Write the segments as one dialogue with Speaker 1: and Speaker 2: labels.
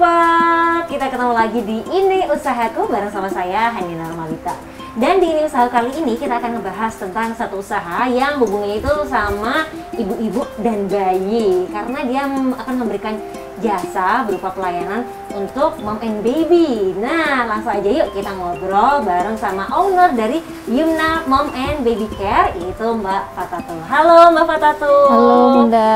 Speaker 1: Sobat, kita ketemu lagi di Ini Usahaku bareng sama saya, Handina Normalita. Dan di Ini Usaha kali ini kita akan ngebahas tentang satu usaha yang hubungannya itu sama ibu-ibu dan bayi. Karena dia akan memberikan jasa berupa pelayanan untuk mom and baby. Nah, langsung aja yuk kita ngobrol bareng sama owner dari Yumna Mom and Baby Care, yaitu Mbak Fatatu. Halo Mbak Fatatu.
Speaker 2: Halo Bunda.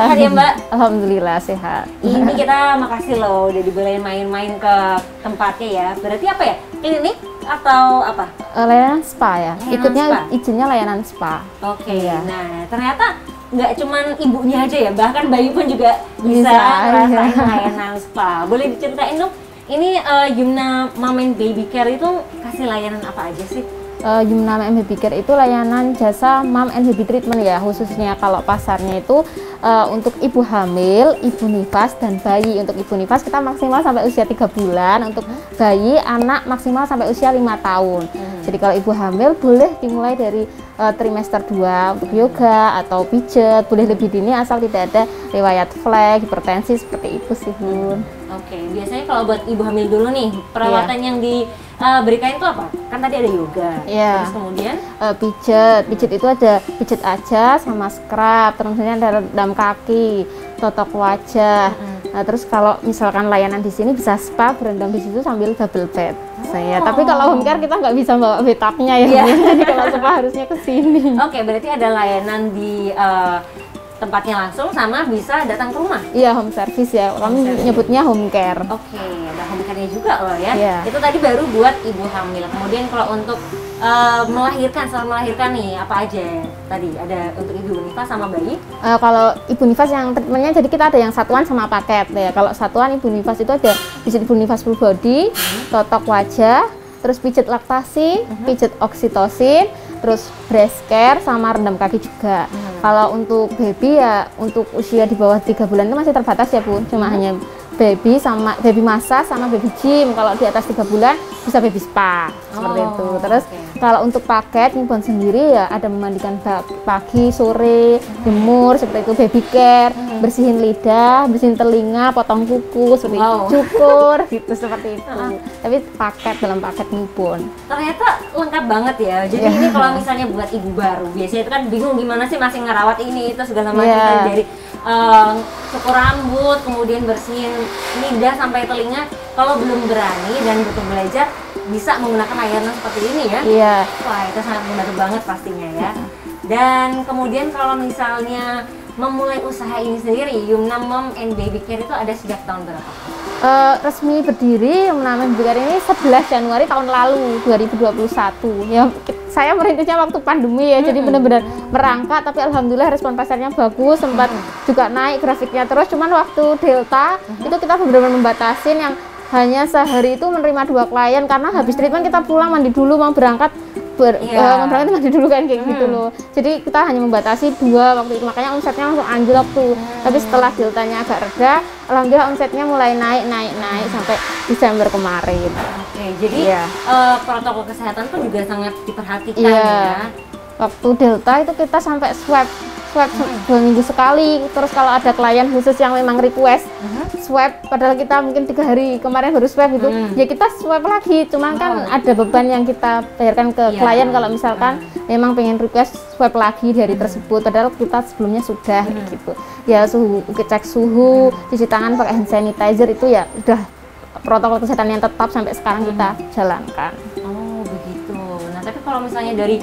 Speaker 1: Sehat ya Mbak?
Speaker 2: Alhamdulillah sehat.
Speaker 1: Ini kita makasih loh udah dibolehin main-main ke tempatnya ya. Berarti apa ya? Klinik atau apa?
Speaker 2: Layanan spa ya.
Speaker 1: Layanan
Speaker 2: Ikutnya
Speaker 1: spa.
Speaker 2: izinnya layanan spa.
Speaker 1: Oke.
Speaker 2: Iya.
Speaker 1: Nah, ternyata nggak cuman ibunya aja ya, bahkan bayi pun juga bisa
Speaker 2: Bisa,
Speaker 1: ngerasain
Speaker 2: iya.
Speaker 1: layanan spa. Boleh diceritain dong, ini Yumna Mom and Baby Care itu kasih layanan apa aja sih?
Speaker 2: Yumna Mom and Baby Care itu layanan jasa mom and baby treatment ya, khususnya kalau pasarnya itu untuk ibu hamil, ibu nifas, dan bayi. Untuk ibu nifas kita maksimal sampai usia 3 bulan, untuk bayi anak maksimal sampai usia 5 tahun. Jadi kalau ibu hamil boleh dimulai dari trimester 2 untuk yoga atau pijet, boleh lebih dini asal tidak ada riwayat flek, hipertensi seperti itu sih Bun.
Speaker 1: Oke, biasanya kalau buat ibu hamil dulu nih, perawatan yang diberikan itu apa? Kan tadi ada yoga,
Speaker 2: Iya.
Speaker 1: terus kemudian
Speaker 2: Pijet itu ada pijet aja sama scrub, terus kemudian ada rendam kaki, totok wajah. Nah, terus kalau misalkan layanan di sini bisa spa, berendam di situ sambil double bed. Tapi kalau home care kita nggak bisa bawa bathtubnya ya,
Speaker 1: Iya.
Speaker 2: jadi kalau spa harusnya ke sini.
Speaker 1: Oke, berarti ada layanan di tempatnya langsung sama bisa datang ke rumah.
Speaker 2: Iya, home service ya, kami
Speaker 1: service.
Speaker 2: nyebutnya home care.
Speaker 1: Oke, ada home care-nya juga loh ya.
Speaker 2: Iya.
Speaker 1: Itu tadi baru buat ibu hamil. Kemudian kalau untuk melahirkan, setelah melahirkan nih apa aja? Tadi ada untuk ibu nifas sama bayi.
Speaker 2: Kalau ibu nifas yang treatmentnya, jadi kita ada yang satuan sama paket ya. Kalau satuan ibu nifas itu ada pijet ibu nifas full body, totok wajah, terus pijet laktasi, pijet oksitosin, terus breast care sama rendam kaki juga. Kalau untuk baby ya, untuk usia di bawah 3 bulan itu masih terbatas ya Bu, cuma hanya baby sama baby massage sama baby gym. Kalau di atas 3 bulan bisa baby spa seperti itu. Terus kalau untuk paket newborn sendiri ya ada memandikan pagi, sore, jemur seperti itu, baby care, bersihin lidah, bersihin telinga, potong kuku, seperti itu, cukur gitu seperti itu. Tapi paket dalam paket newborn.
Speaker 1: Ternyata lengkap banget ya. Jadi ini kalau misalnya buat ibu baru, biasanya itu kan bingung gimana sih masih ngerawat ini itu segala macam dari cukur rambut, kemudian bersihin lidah sampai telinga. Kalau belum berani dan butuh belajar, bisa menggunakan layanan seperti ini ya.
Speaker 2: Iya.
Speaker 1: Wah, itu sangat membantu banget pastinya ya. Dan kemudian kalau misalnya memulai usaha ini sendiri, Yumna Mom and Baby Care itu ada sejak tahun berapa?
Speaker 2: Resmi berdiri Yumna Mom and Baby Care ini 11 Januari tahun lalu 2021 ya. Saya merintisnya waktu pandemi ya, jadi benar-benar merangkak, tapi alhamdulillah respon pasarnya bagus, sempat juga naik grafiknya terus. Cuman waktu Delta itu kita benar-benar membatasin yang hanya sehari itu menerima 2 klien, karena habis treatment kita pulang mandi dulu, mau berangkat mau berangkat mandi dulu kan kayak gitu loh. Jadi kita hanya membatasi 2 waktu itu, makanya omsetnya langsung anjlok tuh. Tapi setelah deltanya agak reda, alhamdulillah omsetnya mulai naik sampai Desember kemarin.
Speaker 1: Oke, jadi protokol kesehatan pun juga sangat diperhatikan ya.
Speaker 2: Waktu delta itu kita sampai swab 2 minggu sekali. Terus kalau ada klien khusus yang memang request swab, padahal kita mungkin 3 hari kemarin baru swab gitu, ya kita swab lagi. Cuman kan ada beban yang kita bayarkan ke klien kalau misalkan memang pengen request swab lagi di hari tersebut, padahal kita sebelumnya sudah gitu. Ya cek suhu, cuci tangan pakai hand sanitizer, itu ya udah protokol kesehatan yang tetap sampai sekarang kita jalankan.
Speaker 1: Oh begitu. Nah tapi kalau misalnya dari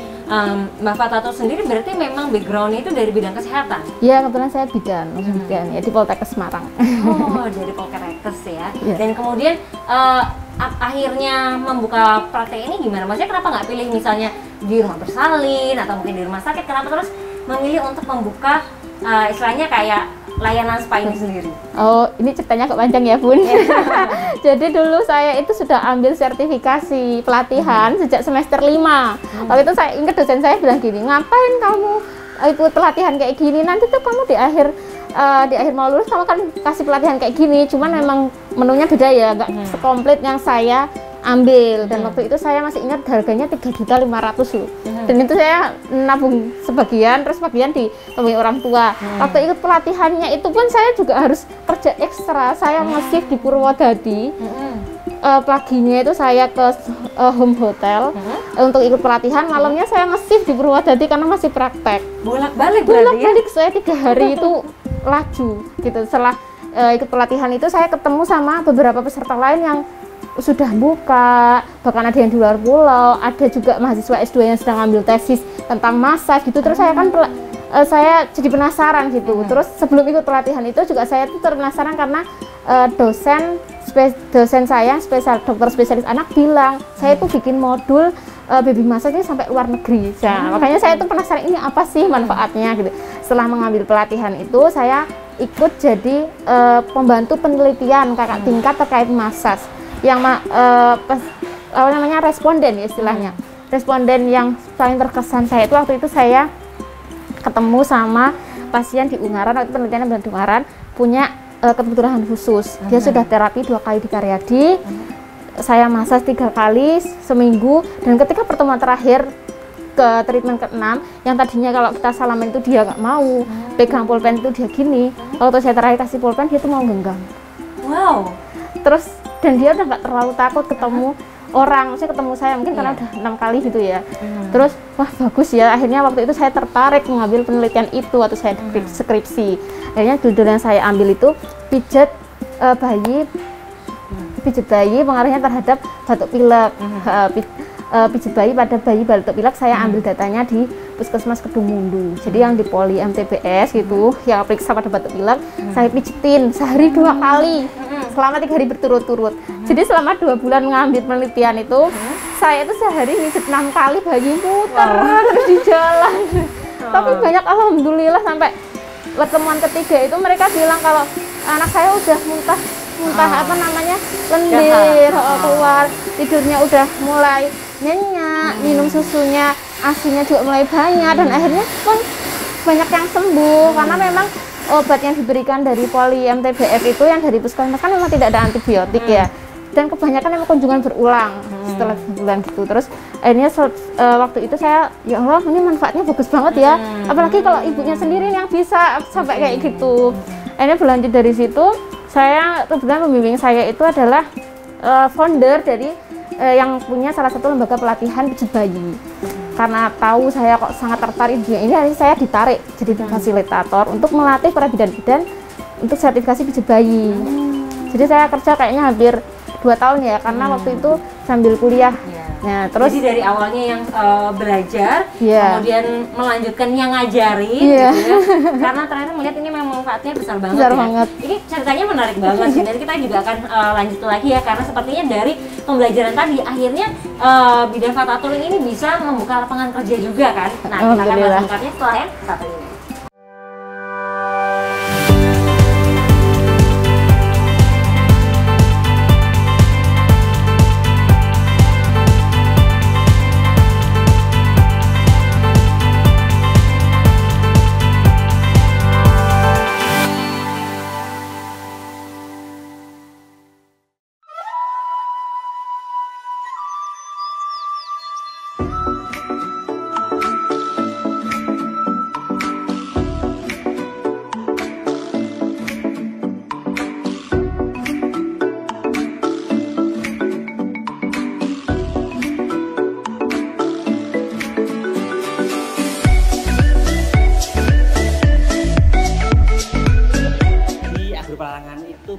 Speaker 1: Mbak Fatatu sendiri berarti memang backgroundnya itu dari bidang kesehatan?
Speaker 2: Iya, kebetulan saya bidan ya di Poltekkes Semarang.
Speaker 1: Oh, dari Poltekkes ya. Dan kemudian akhirnya membuka praktek ini gimana? Maksudnya kenapa nggak pilih misalnya di rumah bersalin atau mungkin di rumah sakit? Kenapa terus memilih untuk membuka istilahnya kayak layanan spa ini sendiri?
Speaker 2: Oh, ini ceritanya agak panjang ya Bun. Jadi dulu saya itu sudah ambil sertifikasi pelatihan sejak semester 5. Waktu itu saya ingat dosen saya bilang gini, ngapain kamu ikut pelatihan kayak gini, nanti tuh kamu di akhir mau lulus kamu kan kasih pelatihan kayak gini. Cuman memang menunya beda ya, nggak sekomplit yang saya ambil. Dan waktu itu saya masih ingat harganya 3.500.000 loh. Dan itu saya nabung sebagian, terus sebagian ditemui orang tua. Waktu ikut pelatihannya itu pun saya juga harus kerja ekstra. Saya nge-shift di Purwodadi. Paginya itu saya ke home hotel untuk ikut pelatihan, malamnya saya nge-shift di Purwodadi karena masih praktek.
Speaker 1: Bolak-balik berarti ya?
Speaker 2: Bolak-balik, saya 3 hari itu laju gitu. Setelah ikut pelatihan itu saya ketemu sama beberapa peserta lain yang sudah buka, bahkan ada yang di luar pulau, ada juga mahasiswa S2 yang sedang ambil tesis tentang massage gitu. Terus saya kan saya jadi penasaran gitu. Terus sebelum ikut pelatihan itu juga saya tuh penasaran karena dosen saya dokter spesialis anak bilang saya itu bikin modul baby massage sampai luar negeri. Nah, makanya saya tuh penasaran ini apa sih manfaatnya gitu. Setelah mengambil pelatihan itu saya ikut jadi pembantu penelitian kakak tingkat terkait massage yang namanya responden ya istilahnya. Responden yang paling terkesan saya itu waktu itu saya ketemu sama pasien di Ungaran, waktu penelitiannya di Ungaran, punya kebutuhan khusus. Dia sudah terapi 2 kali di Karyadi, saya massage 3 kali seminggu, dan ketika pertemuan terakhir ke treatment ke-6 yang tadinya kalau kita salaman itu dia nggak mau pegang pulpen itu dia gini, waktu saya terakhir kasih pulpen dia tuh mau genggam.
Speaker 1: Wow.
Speaker 2: Terus dan dia udah nggak terlalu takut ketemu orang, maksudnya ketemu saya mungkin karena udah 6 kali gitu ya. Terus wah bagus ya, akhirnya waktu itu saya tertarik mengambil penelitian itu waktu saya skripsi. Akhirnya judul yang saya ambil itu pijat bayi pengaruhnya terhadap batuk pilek. Pijat bayi pada bayi batuk pilek saya ambil datanya di Puskesmas Kedungmundu. Jadi yang di Poli MTBS gitu yang periksa pada batuk pilek, saya pijetin sehari 2 kali selama 3 hari berturut-turut. Jadi selama 2 bulan mengambil penelitian itu saya itu sehari pijet 6 kali bayi muter terus di jalan. Tapi banyak alhamdulillah sampai pertemuan ketiga itu mereka bilang kalau anak saya udah muntah lendir, keluar, tidurnya udah mulai nyenyak, minum susunya asinya juga mulai banyak, dan akhirnya pun banyak yang sembuh karena memang obat yang diberikan dari Poli MTBF itu yang dari puskesmas kan memang tidak ada antibiotik ya, dan kebanyakan memang kunjungan berulang setelah sebulan gitu. Terus akhirnya waktu itu saya ya Allah ini manfaatnya bagus banget ya, apalagi kalau ibunya sendiri yang bisa sampai kayak gitu. Akhirnya berlanjut dari situ, saya kebetulan pembimbing saya itu adalah founder dari yang punya salah satu lembaga pelatihan pijat bayi. Karena tahu saya kok sangat tertarik di ini, akhirnya saya ditarik jadi fasilitator untuk melatih para bidan-bidan untuk sertifikasi pijat bayi. Jadi saya kerja kayaknya hampir 2 tahun ya, karena waktu itu sambil kuliah. Nah, terus
Speaker 1: jadi dari awalnya yang belajar, kemudian melanjutkan yang ngajarin, gitu ya. Karena ternyata melihat ini memang manfaatnya besar banget. Ini ceritanya menarik banget sih. Dan kita juga akan lanjut lagi ya, karena sepertinya dari pembelajaran tadi akhirnya bidan Fatatulin ini bisa membuka lapangan kerja juga kan. Nah, kita akan bahas lengkapnya setelah yang satu ini.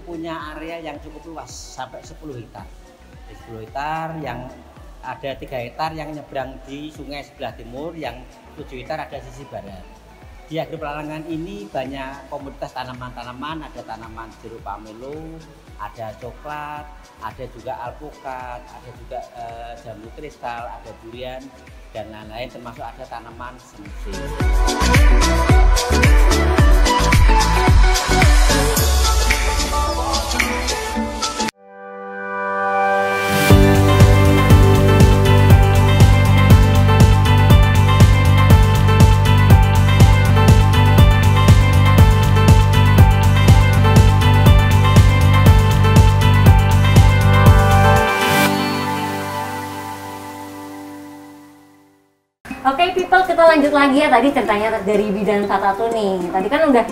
Speaker 3: Punya area yang cukup luas sampai 10 hektar. 10 hektar yang ada 3 hektar yang nyebrang di sungai sebelah timur, yang 7 hektar ada sisi barat. Di Agripelarangan ini banyak komoditas tanaman-tanaman, ada tanaman jeruk pamelo, ada coklat, ada juga alpukat, ada juga jambu kristal, ada durian dan lain-lain, termasuk ada tanaman semusim.
Speaker 1: lanjut lagi ya, tadi ceritanya dari bidan Kak Tatu nih. Tadi kan udah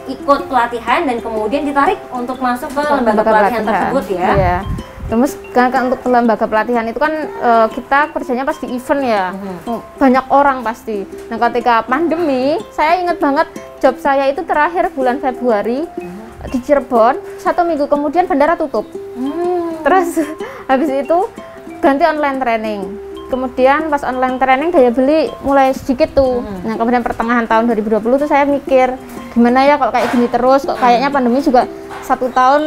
Speaker 1: ikut pelatihan dan kemudian ditarik untuk masuk ke lembaga pelatihan tersebut ya.
Speaker 2: Iya. Terus kan untuk lembaga pelatihan itu kan kita kerjanya pasti event ya, banyak orang pasti. Nah ketika pandemi, saya ingat banget job saya itu terakhir bulan Februari di Cirebon. 1 minggu kemudian bandara tutup. Terus habis itu ganti online training. Kemudian pas online training daya beli mulai sedikit tuh. Nah kemudian pertengahan tahun 2020 tuh saya mikir gimana ya kalau kayak gini terus, kok kayaknya pandemi juga 1 tahun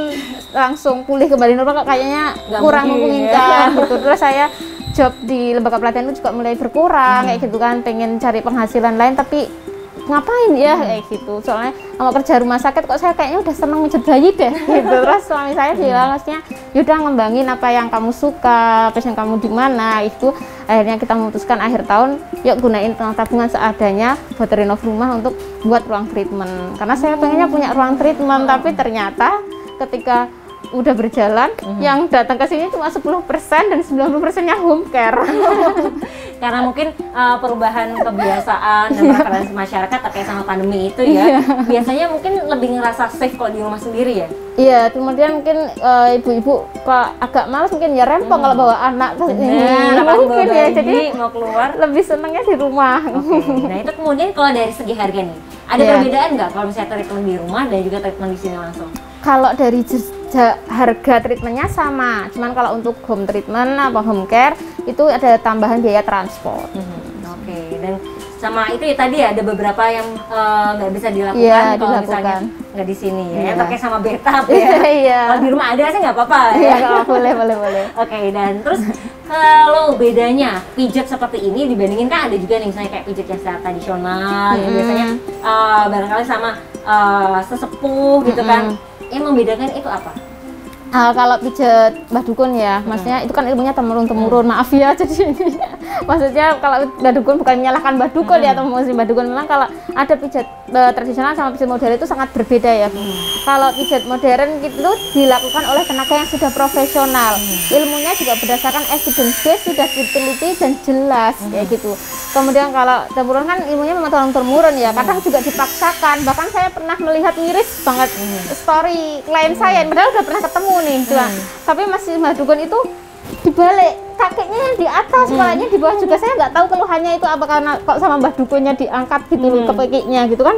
Speaker 2: langsung pulih kembali normal, kok kayaknya kurang memungkinkan gitu. Terus saya job di lembaga pelatihan itu juga mulai berkurang kayak gitu kan, pengen cari penghasilan lain tapi ngapain ya kayak gitu, soalnya sama kerja rumah sakit kok saya kayaknya udah seneng ngejut bayi deh gitu. Terus suami saya bilang maksudnya yaudah ngembangin apa yang kamu suka, passion kamu di mana. Itu akhirnya kita memutuskan akhir tahun yuk gunain uang tabungan seadanya buat renov rumah untuk buat ruang treatment, karena saya pengennya punya ruang treatment. Tapi ternyata ketika udah berjalan yang datang ke sini cuma 10% dan 90%-nya home care.
Speaker 1: Karena mungkin perubahan kebiasaan dan preferensi masyarakat terkait sama pandemi itu ya. Biasanya mungkin lebih ngerasa safe kalau di rumah sendiri ya.
Speaker 2: Iya, kemudian mungkin ibu-ibu kok agak malas mungkin ya rempong kalau bawa anak ke sini. Mungkin ya, jadi
Speaker 1: mau keluar
Speaker 2: lebih senangnya di rumah.
Speaker 1: Nah itu kemudian kalau dari segi harga nih, ada perbedaan nggak kalau misalnya treatment di rumah dan juga treatment di sini langsung?
Speaker 2: Kalau dari harga treatmentnya sama, cuman kalau untuk home treatment apa home care itu ada tambahan biaya transport.
Speaker 1: Oke, dan sama itu ya tadi ada beberapa yang nggak bisa dilakukan kalau misalnya nggak di sini ya, terkait sama bathtub ya. Kalau di rumah ada sih nggak apa-apa ya.
Speaker 2: Boleh.
Speaker 1: Oke, dan terus kalau bedanya pijat seperti ini dibandingin kan ada juga nih misalnya kayak pijat yang secara tradisional yang biasanya barangkali sama sesepuh gitu kan. Yang membedakan itu apa?
Speaker 2: Kalau pijat Mbah Dukun ya, maksudnya itu kan ilmunya temurun-temurun. Maaf ya, jadi ini maksudnya kalau Mbah Dukun bukan menyalahkan Mbah Dukun ya atau memuji Mbah Dukun. Memang kalau ada pijat tradisional sama pijat modern itu sangat berbeda ya. Kalau pijat modern itu dilakukan oleh tenaga yang sudah profesional. Ilmunya juga berdasarkan evidence base, sudah diteliti dan jelas kayak gitu. Kemudian kalau temurun kan ilmunya memang turun-temurun ya, kadang juga dipaksakan. Bahkan saya pernah melihat miris banget story klien saya, padahal udah pernah ketemu nih, tapi masih Mbah Dukun itu dibalik kakinya yang di atas, kepalanya di bawah juga. Saya nggak tahu keluhannya itu apa, karena kok sama Mbah Dukunnya diangkat gitu ke kakinya gitu kan,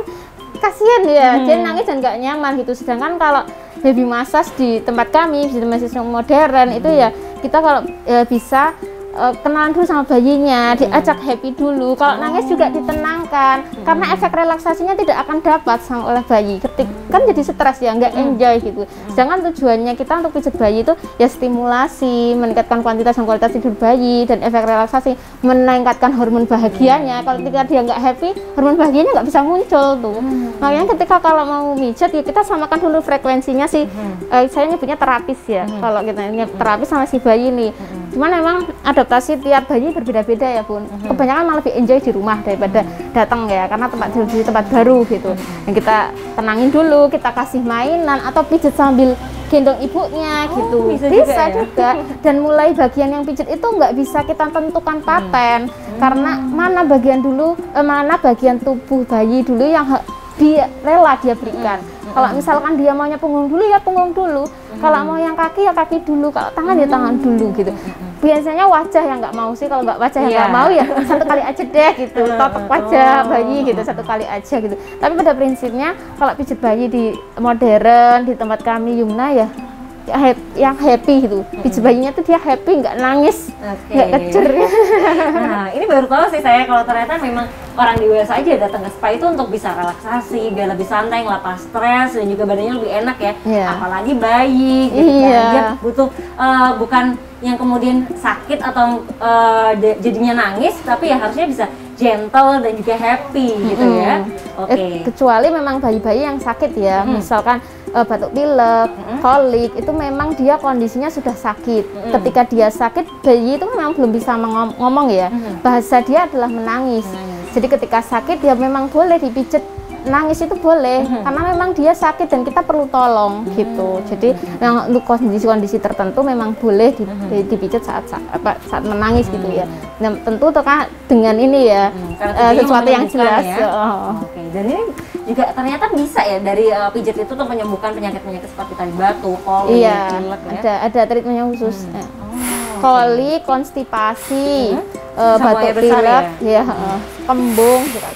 Speaker 2: kasihan ya, dia nangis dan nggak nyaman gitu. Sedangkan kalau baby massage di tempat kami, di massage modern itu ya kita kalau bisa kenalan dulu sama bayinya, diajak happy dulu. Kalau nangis juga ditenangkan, karena efek relaksasinya tidak akan dapat sama oleh bayi. Kan jadi stres ya, nggak enjoy gitu. Sedangkan tujuannya kita untuk pijat bayi itu ya stimulasi, meningkatkan kuantitas dan kualitas tidur bayi, dan efek relaksasi meningkatkan hormon bahagianya. Kalau ketika dia nggak happy, hormon bahagianya nggak bisa muncul tuh. Makanya ketika kalau mau pijat ya kita samakan dulu frekuensinya sih. Saya nyebutnya terapis ya. Kalau kita terapis sama si bayi nih. Cuman memang adaptasi tiap bayi berbeda-beda ya Bun. Kebanyakan malah lebih enjoy di rumah daripada datang ya, karena tempat baru gitu. Yang kita tenangin dulu, kita kasih mainan atau pijat sambil gendong ibunya gitu. Bisa juga. Dan mulai bagian yang pijat itu nggak bisa kita tentukan paten, karena mana bagian tubuh bayi dulu yang dia rela dia berikan. Kalau misalkan dia maunya punggung dulu ya punggung dulu, kalau mau yang kaki ya kaki dulu, kalau tangan ya tangan dulu gitu. Biasanya wajah yang nggak mau sih, kalau nggak wajah yang nggak mau ya 1 kali aja deh gitu, totok wajah bayi gitu 1 kali aja gitu. Tapi pada prinsipnya kalau pijat bayi di modern di tempat kami Yumna ya yang happy gitu, pijat bayinya tuh dia happy, nggak nangis, nggak kejer.
Speaker 1: Nah ini baru tahu sih saya kalau ternyata memang orang dewasa aja datang ke spa itu untuk bisa relaksasi, biar lebih santai, ngelepas stres dan juga badannya lebih enak ya. Apalagi bayi gitu kan, dia butuh bukan yang kemudian sakit atau jadinya nangis, tapi ya harusnya bisa gentle dan juga happy gitu ya.
Speaker 2: Kecuali memang bayi-bayi yang sakit ya, misalkan batuk pilek, kolik, itu memang dia kondisinya sudah sakit. Ketika dia sakit, bayi itu memang belum bisa ngomong ya, bahasa dia adalah menangis. Jadi ketika sakit dia memang boleh dipijat nangis itu boleh karena memang dia sakit dan kita perlu tolong gitu. Jadi yang untuk kondisi-kondisi tertentu memang boleh dipijat saat menangis gitu ya. Nah, tentu dengan ini ya sesuatu yang jelas.
Speaker 1: Ya. Oke. Dan ini juga ternyata bisa ya dari pijat itu tuh menyembuhkan penyakit-penyakit seperti tadi batuk, koli, pilek ya.
Speaker 2: Ada treatmentnya khusus. Koli, konstipasi, batuk pilek, ya, kembung gitu.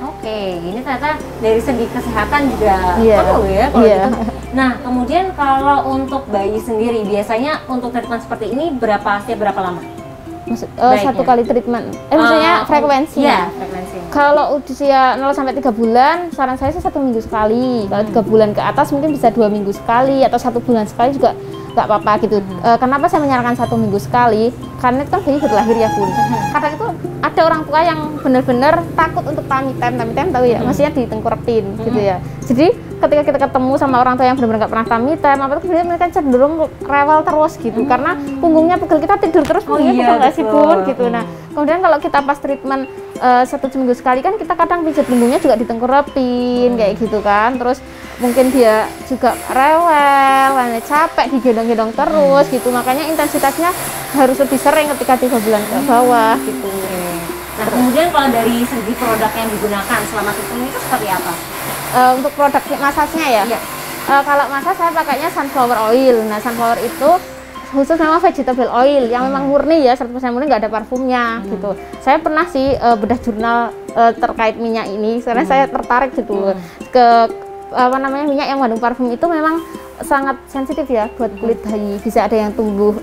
Speaker 1: Oke, ini ternyata dari segi kesehatan juga perlu ya kalau gitu. Nah, kemudian kalau untuk bayi sendiri biasanya untuk treatment seperti ini setiap berapa lama?
Speaker 2: Satu kali treatment. Maksudnya frekuensi.
Speaker 1: Iya, frekuensi.
Speaker 2: Kalau usia 0 sampai 3 bulan, saran saya sih 1 minggu sekali. Kalau 3 bulan ke atas mungkin bisa 2 minggu sekali atau 1 bulan sekali juga nggak apa-apa gitu. Kenapa saya menyarankan 1 minggu sekali? Karena itu kan bayi baru lahir ya Bun. Kadang itu ada orang tua yang benar-benar takut untuk tummy time tahu ya, maksudnya ditengkurapin gitu ya. Jadi ketika kita ketemu sama orang tua yang benar-benar nggak pernah tummy time, mereka cenderung rewel terus gitu, karena punggungnya pegel, kita tidur terus punggungnya pegel nggak sih Bun gitu. Nah kemudian kalau kita pas treatment 1 minggu sekali kan kita kadang pijat punggungnya juga ditengkurapin kayak gitu kan, terus mungkin dia juga rewel, capek, digendong-gendong terus gitu, makanya intensitasnya harus lebih sering ketika 3 bulan ke bawah gitu.
Speaker 1: Nah kemudian kalau dari segi produk yang digunakan selama treatment itu seperti apa?
Speaker 2: Untuk produk masasnya ya? Iya. Kalau masas saya pakainya sunflower oil. Nah sunflower itu khusus memang vegetable oil yang memang murni ya, 100% murni, nggak ada parfumnya gitu. Saya pernah sih bedah jurnal terkait minyak ini karena saya tertarik gitu ke minyak yang mengandung parfum itu memang sangat sensitif ya buat kulit bayi, bisa ada yang tumbuh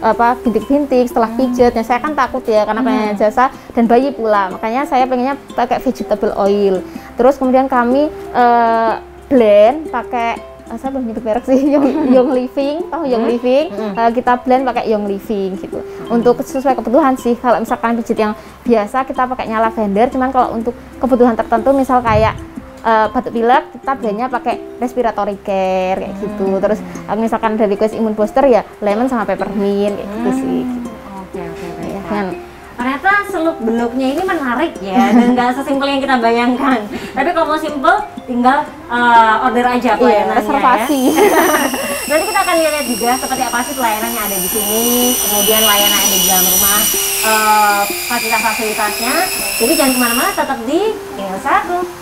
Speaker 2: bintik-bintik setelah pijat. Yang saya kan takut ya karena pengen jasa dan bayi pula, makanya saya pengennya pakai vegetable oil. Terus kemudian kami blend pakai saya belum nyebut merek sih, Young Living, tahu Young Living? Kita blend pakai Young Living gitu. Untuk sesuai kebutuhan sih, kalau misalkan pijit yang biasa kita pakainya lavender, cuman kalau untuk kebutuhan tertentu misal kayak batuk pilek, kita blendnya pakai respiratory care kayak gitu. Terus misalkan dari request imun booster ya lemon sama peppermint kayak gitu sih.
Speaker 1: Oke, baik. Ternyata seluk beluknya ini menarik ya, dan nggak sesimpel yang kita bayangkan. Tapi kalau mau simpel, tinggal order aja pelayanannya.
Speaker 2: Reservasi.
Speaker 1: Ya. Nanti kita akan lihat juga seperti apa sih pelayanan yang ada di sini, kemudian layanan yang ada di dalam rumah, fasilitas-fasilitasnya. Jadi jangan kemana-mana, tetap di Ini Usahaku.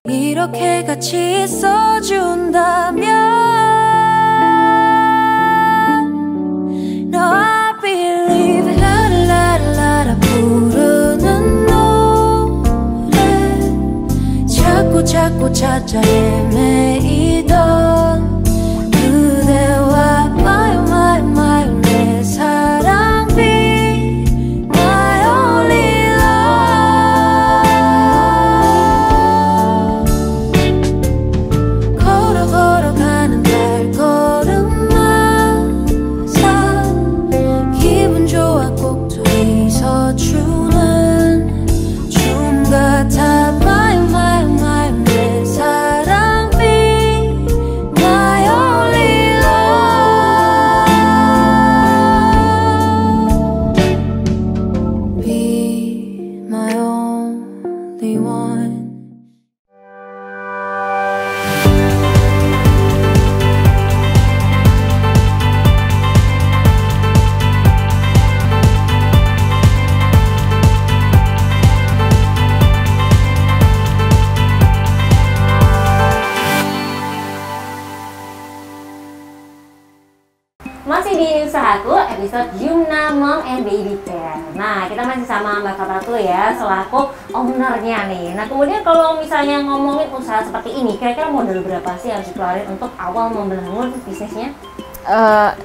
Speaker 4: 이렇게 같이 있어준다면 No I believe 라라라라 부르는 노래 자꾸 찾아 헤매이던 그대와 마요 내 사랑 be my only 걸어가는 발걸음마다 기분 좋아 꼭 둘이서 추는 춤 같아 my 내 사랑 be my only love be my only one.
Speaker 1: Masih di Ini Usahaku, episode Yumna Mom and Baby Care. Nah, kita masih sama Mbak Fatatu ya, selaku ownernya nih. Nah, kemudian kalau misalnya ngomongin usaha seperti ini, kira-kira modal berapa sih harus dikeluarin untuk awal membangun bisnisnya?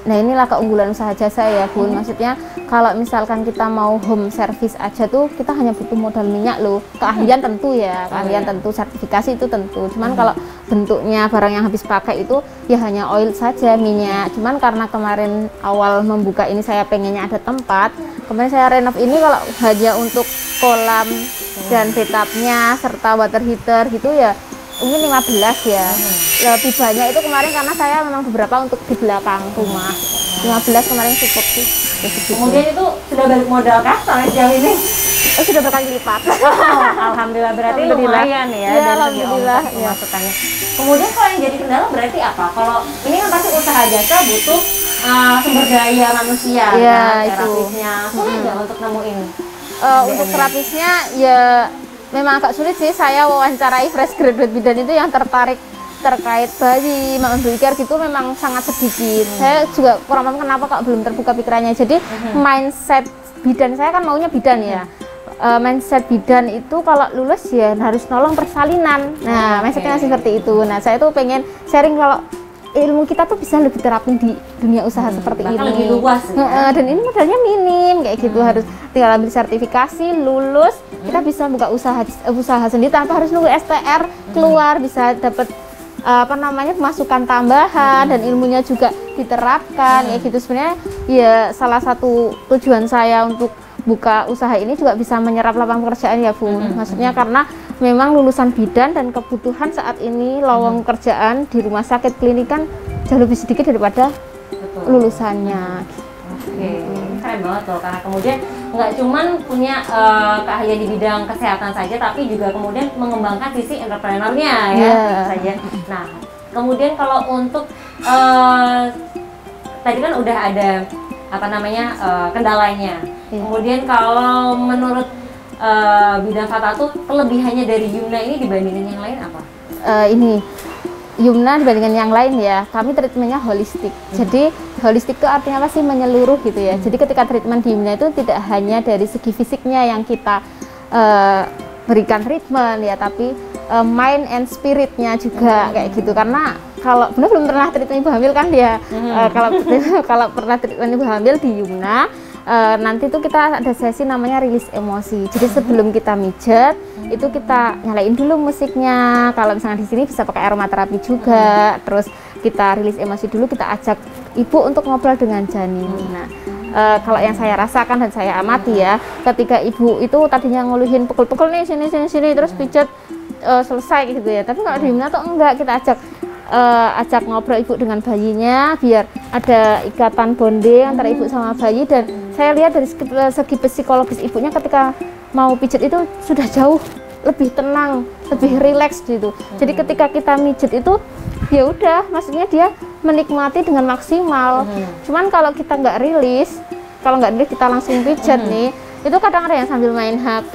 Speaker 2: Nah inilah keunggulan usaha jasa ya Bun. Maksudnya kalau misalkan kita mau home service aja tuh kita hanya butuh modal minyak loh. Keahlian tentu ya, keahlian tentu, sertifikasi itu tentu. Cuman kalau bentuknya barang yang habis pakai itu ya hanya oil saja, minyak. Cuman karena kemarin awal membuka ini saya pengennya ada tempat, kemarin saya renov ini kalau hanya untuk kolam dan bathtubnya serta water heater gitu ya mungkin 15 ya. Lebih banyak itu kemarin karena saya memang beberapa untuk di belakang rumah. 15 kemarin cukup sih.
Speaker 1: Kemudian itu sudah balik modal kah sampai sejauh ini?
Speaker 2: Sudah berkali lipat.
Speaker 1: Alhamdulillah, berarti
Speaker 2: Alhamdulillah.
Speaker 1: lumayan ya,
Speaker 2: Ya,
Speaker 1: dari segi
Speaker 2: alhamdulillah,
Speaker 1: ongkos
Speaker 2: ya.
Speaker 1: pemasukannya. Kemudian kalau yang jadi kendala berarti apa? Kalau ini kan pasti usaha jasa butuh sumber daya manusia,
Speaker 2: Ya,
Speaker 1: kan,
Speaker 2: itu.
Speaker 1: terapisnya. Sulit nggak untuk nemuin?
Speaker 2: Untuk terapisnya ya memang agak sulit sih. Saya wawancarai fresh graduate bidan itu yang tertarik terkait bayi, mengambil care gitu memang sangat sedikit. Saya juga kurang paham kenapa kok belum terbuka pikirannya. Jadi mindset bidan saya kan maunya bidan ya. Mindset bidan itu kalau lulus ya harus nolong persalinan. Nah, mindsetnya seperti itu. Nah, saya tuh pengen sharing kalau ilmu kita tuh bisa lebih terapin di dunia usaha seperti
Speaker 1: bahkan
Speaker 2: ini.
Speaker 1: lebih luas ya.
Speaker 2: Dan ini modalnya minim kayak gitu, harus tinggal ambil sertifikasi, lulus, kita bisa buka usaha sendiri tanpa harus nunggu STR keluar, bisa dapat pemasukan tambahan dan ilmunya juga diterapkan kayak gitu. Sebenarnya ya salah satu tujuan saya untuk buka usaha ini juga bisa menyerap lapangan pekerjaan ya Bu. Maksudnya karena memang lulusan bidan dan kebutuhan saat ini lowong kerjaan di rumah sakit klinik kan jauh lebih sedikit daripada lulusannya.
Speaker 1: Oke, keren banget loh, karena kemudian nggak cuman punya keahlian di bidang kesehatan saja, tapi juga kemudian mengembangkan sisi entrepreneurnya ya, gitu saja. Nah, kemudian kalau untuk tadi kan udah ada kendalanya. Kemudian kalau menurut bidang Fatatu, kelebihannya dari Yumna ini dibandingin yang lain apa?
Speaker 2: Ini Yumna dibandingkan yang lain ya, kami treatmentnya holistik. Jadi holistik itu artinya apa sih? Menyeluruh gitu ya. Jadi ketika treatment di Yumna itu tidak hanya dari segi fisiknya yang kita berikan treatment ya, tapi mind and spiritnya juga kayak gitu. Karena kalau benar belum pernah treatment ibu hamil kan dia, kalau pernah treatment ibu hamil di Yumna, nanti tuh kita ada sesi namanya rilis emosi. Jadi sebelum kita mijet itu kita nyalain dulu musiknya. Kalau misalnya di sini bisa pakai aromaterapi juga. Terus kita rilis emosi dulu, kita ajak ibu untuk ngobrol dengan janin. Nah, kalau yang saya rasakan dan saya amati ya, ketika ibu itu tadinya ngeluhin pukul-pukul nih sini terus pijet selesai gitu ya. Tapi kalau di Yumna tuh enggak, kita ajak ngobrol ibu dengan bayinya biar ada ikatan bonding antara ibu sama bayi. Dan saya lihat dari segi psikologis ibunya ketika mau pijet itu sudah jauh lebih tenang, lebih rileks gitu. Jadi ketika kita mijet itu ya udah, maksudnya dia menikmati dengan maksimal. Cuman kalau kita nggak rilis kita langsung pijet nih, itu kadang ada yang sambil main HP,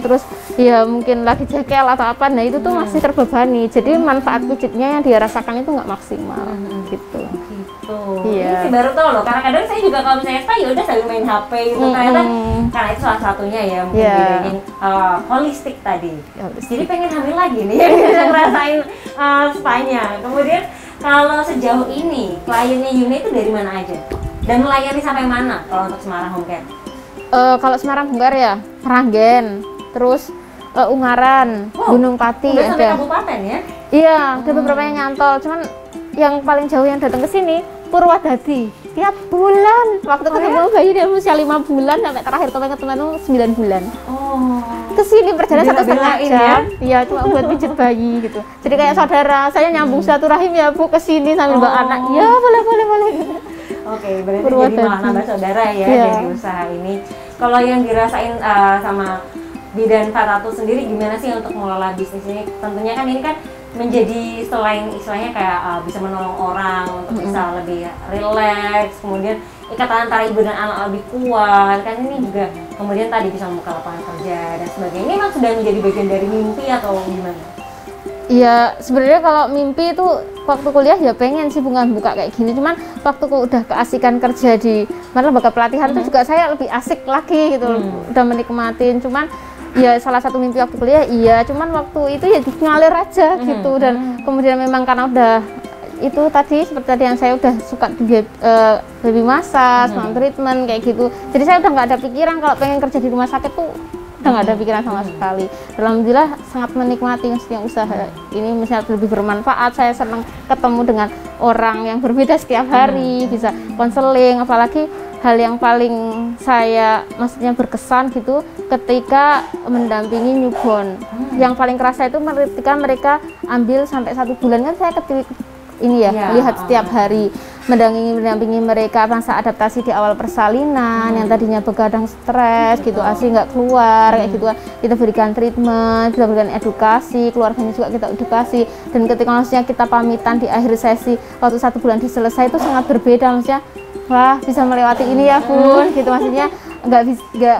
Speaker 2: terus ya mungkin lagi jekel atau apa, nah itu tuh masih terbebani. Jadi manfaat pijetnya yang dia rasakan itu nggak maksimal gitu.
Speaker 1: Iya. Ini baru tahu loh, karena kadang saya juga kalau misalnya ya udah sambil main HP gitu, ternyata karena itu salah satunya ya mungkin bedain holistik tadi. Jadi pengen hamil lagi nih, bisa ngerasain spanya. Kemudian kalau sejauh ini kliennya Yumna itu dari mana aja dan melayani sampai mana kalau untuk Semarang Home Care?
Speaker 2: Kalau Semarang Home Care ya Meranggen, terus Ungaran, Gunung Pati
Speaker 1: udah sampai
Speaker 2: ada.
Speaker 1: kabupaten ya?
Speaker 2: Iya, ada beberapa yang nyantol. Cuman yang paling jauh yang datang ke sini Purwadadi. Tiap bulan. Waktu ketemu bayi dia usia 5 bulan sampai terakhir ketemu 9 bulan. Ke sini perjalanan 1,5 jam. Iya, cuma buat pijit bayi gitu. Jadi kayak saudara, saya nyambung silaturahim ya Bu ke sini sambil bawa anak. Ya, boleh.
Speaker 1: Oke, berarti jadi malah nambah saudara ya dari usaha ini. Kalau yang dirasain sama bidan Fatatu sendiri gimana sih untuk mengelola bisnis ini? Tentunya kan ini kan menjadi selain istilahnya kayak bisa menolong orang untuk bisa lebih rileks, kemudian ikatan antara ibu dan anak lebih kuat, kan ini juga kemudian tadi bisa membuka lapangan kerja dan sebagainya. Ini memang sudah menjadi bagian dari mimpi atau gimana?
Speaker 2: Iya, sebenarnya kalau mimpi itu waktu kuliah ya pengen sih buka kayak gini. Cuman waktu udah keasikan kerja di lembaga pelatihan itu juga saya lebih asik lagi gitu, udah menikmatin. Cuman ya salah satu mimpi waktu kuliah iya, cuman waktu itu ya ngalir aja gitu. Dan kemudian memang karena udah itu tadi seperti tadi yang saya udah suka baby massage, treatment kayak gitu. Jadi saya udah nggak ada pikiran kalau pengen kerja di rumah sakit tuh udah nggak ada pikiran sama sekali. Alhamdulillah sangat menikmati maksudnya usaha ini, misalnya lebih bermanfaat. Saya senang ketemu dengan orang yang berbeda setiap hari, bisa konseling. Apalagi hal yang paling saya maksudnya berkesan gitu ketika mendampingi newborn. Yang paling kerasa itu ketika mereka ambil sampai 1 bulan, kan saya ini ya, lihat setiap hari mendampingi mereka masa adaptasi di awal persalinan, yang tadinya begadang stres gitu, ASI nggak keluar kayak gitu. Kita berikan treatment, kita berikan edukasi, keluarganya juga kita edukasi. Dan ketika maksudnya kita pamitan di akhir sesi waktu 1 bulan diselesai, itu sangat berbeda maksudnya. Wah, bisa melewati ini ya Bun, gitu maksudnya. Nggak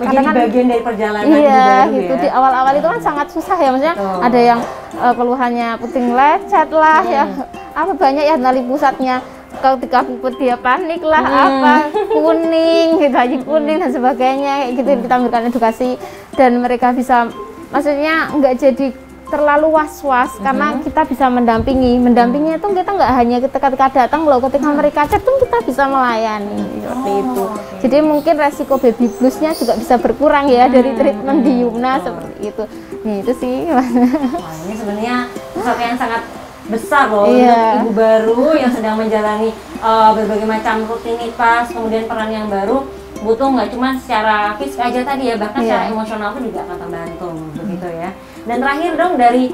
Speaker 1: karena kan bagian dari perjalanan
Speaker 2: iya gitu ya. Di awal-awal itu kan sangat susah ya, maksudnya ada yang keluhannya puting lecet lah ya, apa banyak ya nali pusatnya, ketika puput dia panik lah, apa kuning gitu, haji kuning dan sebagainya kayak gitu. Kita memberikan edukasi dan mereka bisa maksudnya nggak jadi terlalu was-was karena kita bisa mendampinginya itu kita nggak hanya ketika datang loh, ketika mereka cek pun kita bisa melayani seperti itu. Jadi mungkin resiko baby bluesnya juga bisa berkurang ya dari treatment di Yumna seperti itu. Nih itu sih.
Speaker 1: Wah, ini sebenarnya sesuatu yang sangat besar loh untuk ibu baru yang sedang menjalani berbagai macam rutinitas, kemudian peran yang baru butuh nggak cuma secara fisik aja tadi ya, bahkan secara emosional pun juga akan terbantu begitu ya. Dan terakhir dong dari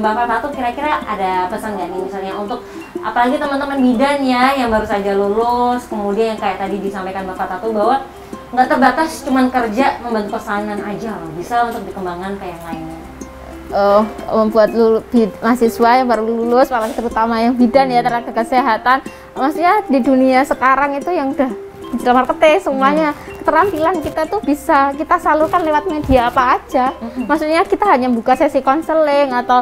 Speaker 1: Mbak Fatatu, kira-kira ada pesan nggak nih misalnya untuk apalagi teman-teman bidan ya yang baru saja lulus, kemudian yang kayak tadi disampaikan Mbak Fatatu bahwa nggak terbatas cuman kerja membantu persalinan aja loh, bisa untuk dikembangkan ke yang lainnya.
Speaker 2: Membuat mahasiswa yang baru lulus, terutama yang bidan ya, tenaga kesehatan, maksudnya di dunia sekarang itu yang udah digital marketing semuanya, keterampilan kita tuh bisa kita salurkan lewat media apa aja. Maksudnya kita hanya buka sesi konseling atau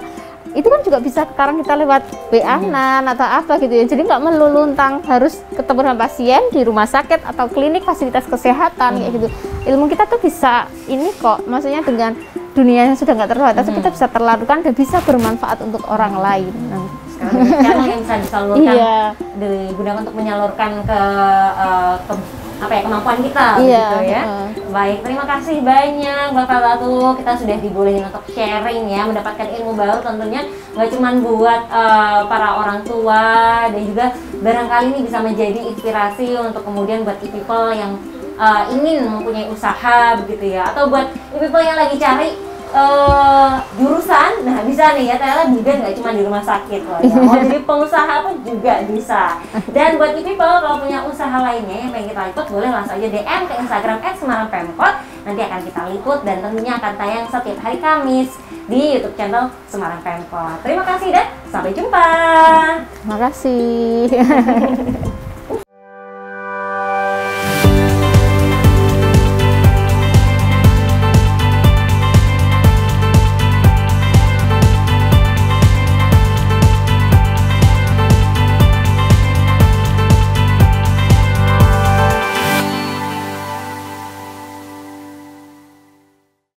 Speaker 2: itu kan juga bisa sekarang kita lewat WA-nan atau apa gitu ya. Jadi nggak melulu tentang harus ketemu dengan pasien di rumah sakit atau klinik fasilitas kesehatan kayak gitu. Ilmu kita tuh bisa ini kok, maksudnya dengan dunia yang sudah nggak terbatas kita bisa terlalukan dan bisa bermanfaat untuk orang lain.
Speaker 1: Karena yang bisa disalurkan digunakan untuk menyalurkan ke apa ya, kemampuan kita gitu ya. Baik, terima kasih banyak Mbak Fatatu, kita sudah dibolehin untuk sharing ya, mendapatkan ilmu baru tentunya nggak cuma buat para orang tua, dan juga barangkali ini bisa menjadi inspirasi untuk kemudian buat people yang ingin mempunyai usaha begitu ya, atau buat people yang lagi cari jurusan. Nah bisa nih ya, ternyata bidan nggak cuma di rumah sakit loh ya. Mau jadi pengusaha pun juga bisa. Dan buat people kalau punya usaha lainnya yang pengen kita liput, boleh langsung aja DM ke Instagram @semarangpemkot. Nanti akan kita liput dan tentunya akan tayang setiap hari Kamis di YouTube channel Semarang Pemkot. Terima kasih dan sampai jumpa.
Speaker 2: Terima kasih.